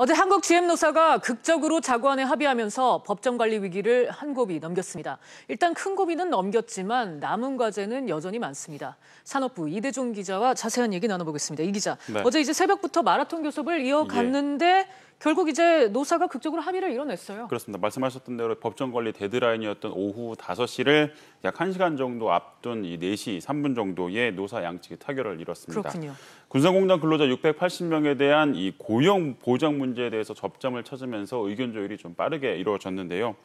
어제 한국 GM 노사가 극적으로 자구안에 합의하면서 법정 관리 위기를 한 고비 넘겼습니다. 일단 큰 고비는 넘겼지만 남은 과제는 여전히 많습니다. 산업부 이대종 기자와 자세한 얘기 나눠보겠습니다. 이 기자, 네. 어제 이제 새벽부터 마라톤 교섭을 이어갔는데 결국 이제 노사가 극적으로 합의를 이뤄냈어요. 그렇습니다. 말씀하셨던 대로 법정 관리 데드라인이었던 오후 5시를 약 1시간 정도 앞둔 이 4시 3분 정도의 노사 양측이 타결을 이뤘습니다. 그렇군요. 군사공단 근로자 680명에 대한 이 고용 보장 문제에 대해서 접점을 찾으면서 의견 조율이 좀 빠르게 이루어졌는데요.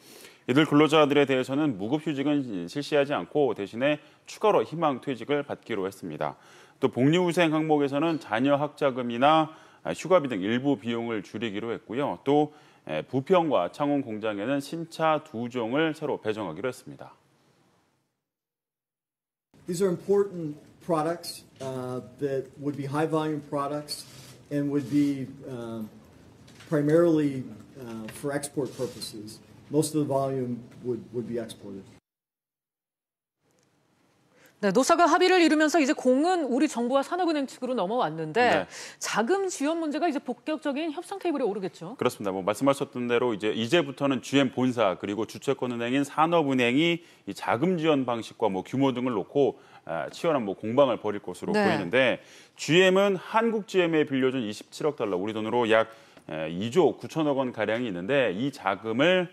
이들 근로자들에 대해서는 무급휴직은 실시하지 않고 대신에 추가로 희망퇴직을 받기로 했습니다. 또 복리후생 항목에서는 자녀 학자금이나 휴가비 등 일부 비용을 줄이기로 했고요. 또 부평과 창원 공장에는 신차 2종을 새로 배정하기로 했습니다. These are important products that would be high volume products and would be primarily for export purposes. Most of the volume would be exported. 네, 노사가 합의를 이루면서 이제 공은 우리 정부와 산업은행 측으로 넘어왔는데 네. 자금 지원 문제가 이제 본격적인 협상 테이블에 오르겠죠. 그렇습니다. 말씀하셨던 대로 이제부터는 GM 본사 그리고 주채권은행인 산업은행이 이 자금 지원 방식과 규모 등을 놓고 치열한 공방을 벌일 것으로 보이는데 GM은 한국 GM에 빌려준 27억 달러, 우리 돈으로 약 2조 9천억 원 가량이 있는데 이 자금을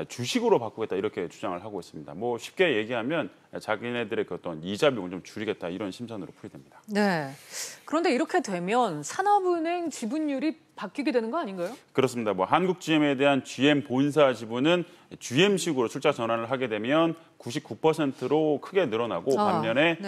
주식으로 바꾸겠다 이렇게 주장을 하고 있습니다. 쉽게 얘기하면 자기네들의 그 어떤 이자 비용을 좀 줄이겠다 이런 심산으로 풀이됩니다. 네. 그런데 이렇게 되면 산업은행 지분율이 바뀌게 되는 거 아닌가요? 그렇습니다. 한국 GM에 대한 GM 본사 지분은 GM식으로 출자 전환을 하게 되면 99%로 크게 늘어나고 반면에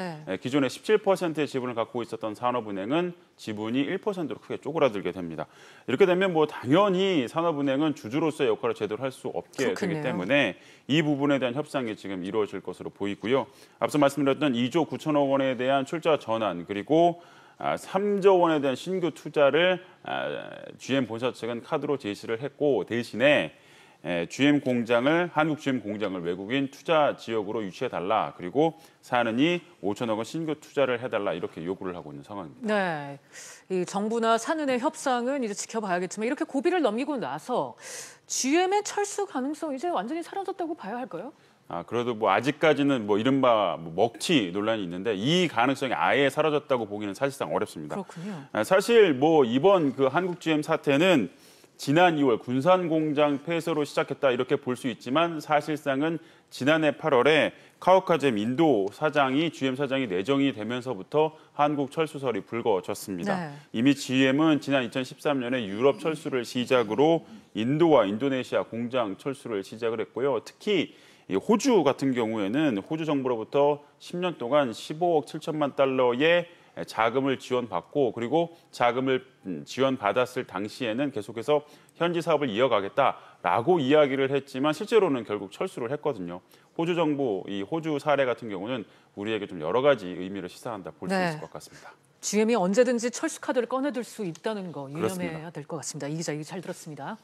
기존에 17%의 지분을 갖고 있었던 산업은행은 지분이 1%로 크게 쪼그라들게 됩니다. 이렇게 되면 당연히 산업은행은 주주로서의 역할을 제대로 할 수 없게 되기 때문에 이 부분에 대한 협상이 지금 이루어질 것으로 보이고요. 앞서 말씀드렸던 2조 9천억 원에 대한 출자 전환 그리고 3조 원에 대한 신규 투자를 GM 본사 측은 카드로 제시를 했고 대신에 한국 GM 공장을 외국인 투자 지역으로 유치해달라. 그리고 산은이 5천억 원 신규 투자를 해달라. 이렇게 요구를 하고 있는 상황입니다. 네, 이 정부나 산은의 협상은 이제 지켜봐야겠지만 이렇게 고비를 넘기고 나서 GM의 철수 가능성 이제 완전히 사라졌다고 봐야 할까요? 그래도 아직까지는 이른바 먹튀 논란이 있는데 이 가능성이 아예 사라졌다고 보기는 사실상 어렵습니다. 그렇군요. 사실 이번 그 한국 GM 사태는 지난 2월 군산공장 폐쇄로 시작했다 이렇게 볼 수 있지만 사실상은 지난해 8월에 카오카잼 인도 사장이 GM 사장이 내정이 되면서부터 한국 철수설이 불거졌습니다. 네. 이미 GM은 지난 2013년에 유럽 철수를 시작으로 인도와 인도네시아 공장 철수를 시작을 했고요. 특히 호주 같은 경우에는 호주 정부로부터 10년 동안 15억 7천만 달러의 자금을 지원받고 그리고 자금을 지원받았을 당시에는 계속해서 현지 사업을 이어가겠다라고 이야기를 했지만 실제로는 결국 철수를 했거든요. 호주 정부, 이 호주 사례 같은 경우는 우리에게 좀 여러 가지 의미를 시사한다 볼 수 있을 것 같습니다. GM이 언제든지 철수 카드를 꺼내들 수 있다는 거 유념해야 될 것 같습니다. 이 기자 얘기 잘 들었습니다.